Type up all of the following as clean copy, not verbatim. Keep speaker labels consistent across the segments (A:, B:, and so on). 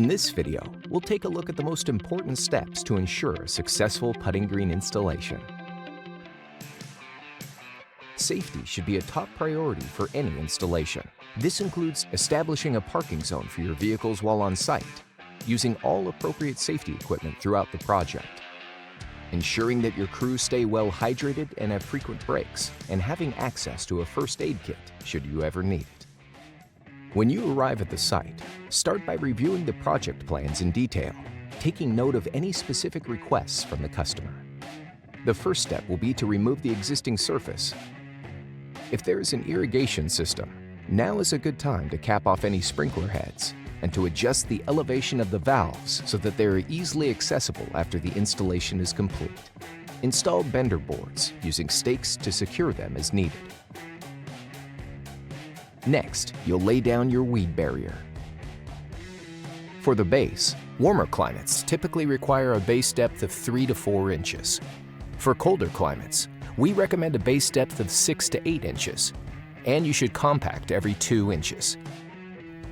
A: In this video, we'll take a look at the most important steps to ensure a successful putting green installation. Safety should be a top priority for any installation. This includes establishing a parking zone for your vehicles while on site, using all appropriate safety equipment throughout the project, ensuring that your crews stay well hydrated and have frequent breaks, and having access to a first aid kit should you ever need it. When you arrive at the site, start by reviewing the project plans in detail, taking note of any specific requests from the customer. The first step will be to remove the existing surface. If there is an irrigation system, now is a good time to cap off any sprinkler heads and to adjust the elevation of the valves so that they are easily accessible after the installation is complete. Install bender boards using stakes to secure them as needed. Next, you'll lay down your weed barrier. For the base, warmer climates typically require a base depth of 3 to 4 inches. For colder climates, we recommend a base depth of 6 to 8 inches, and you should compact every 2 inches.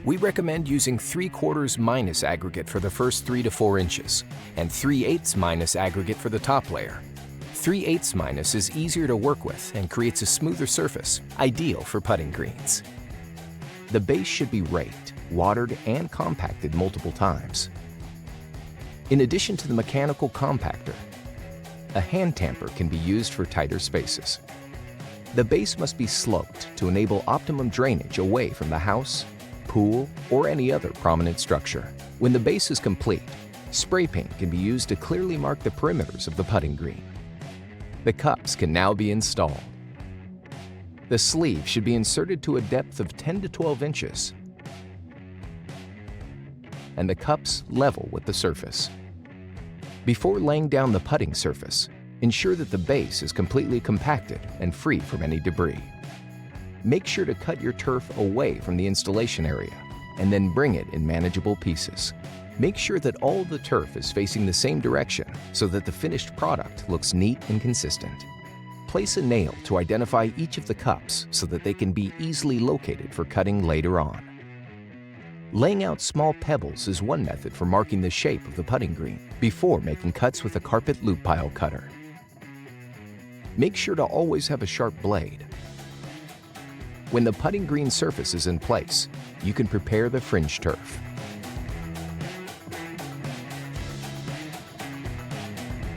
A: We recommend using 3/4 minus aggregate for the first 3 to 4 inches, and 3/8 minus aggregate for the top layer. 3/8 minus is easier to work with and creates a smoother surface, ideal for putting greens. The base should be raked, watered, and compacted multiple times. In addition to the mechanical compactor, a hand tamper can be used for tighter spaces. The base must be sloped to enable optimum drainage away from the house, pool, or any other prominent structure. When the base is complete, spray paint can be used to clearly mark the perimeters of the putting green. The cups can now be installed. The sleeve should be inserted to a depth of 10 to 12 inches, and the cups level with the surface. Before laying down the putting surface, ensure that the base is completely compacted and free from any debris. Make sure to cut your turf away from the installation area and then bring it in manageable pieces. Make sure that all the turf is facing the same direction so that the finished product looks neat and consistent. Place a nail to identify each of the cups so that they can be easily located for cutting later on. Laying out small pebbles is one method for marking the shape of the putting green before making cuts with a carpet loop pile cutter. Make sure to always have a sharp blade. When the putting green surface is in place, you can prepare the fringe turf.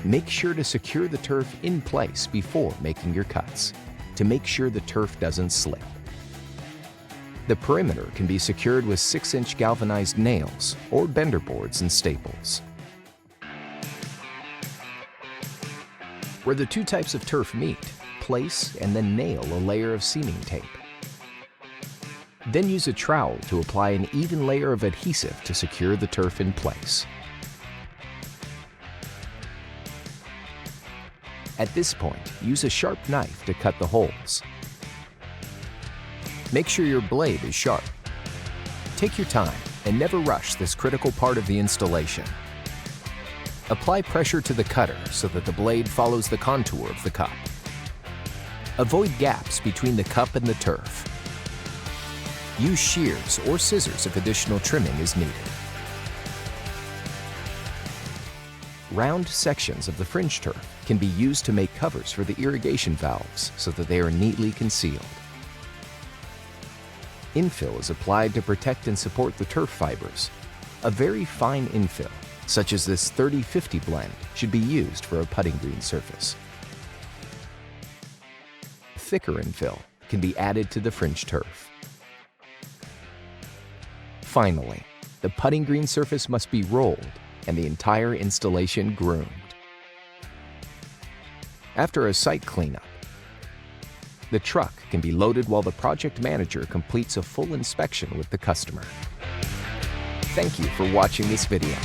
A: Make sure to secure the turf in place before making your cuts, to make sure the turf doesn't slip. The perimeter can be secured with 6-inch galvanized nails or bender boards and staples. Where the two types of turf meet, place and then nail a layer of seaming tape. Then use a trowel to apply an even layer of adhesive to secure the turf in place. At this point, use a sharp knife to cut the holes. Make sure your blade is sharp. Take your time and never rush this critical part of the installation. Apply pressure to the cutter so that the blade follows the contour of the cup. Avoid gaps between the cup and the turf. Use shears or scissors if additional trimming is needed. Round sections of the fringe turf can be used to make covers for the irrigation valves so that they are neatly concealed. Infill is applied to protect and support the turf fibers. A very fine infill, such as this 30-50 blend, should be used for a putting green surface. Thicker infill can be added to the fringe turf. Finally, the putting green surface must be rolled and the entire installation groomed. After a site cleanup, the truck can be loaded while the project manager completes a full inspection with the customer. Thank you for watching this video.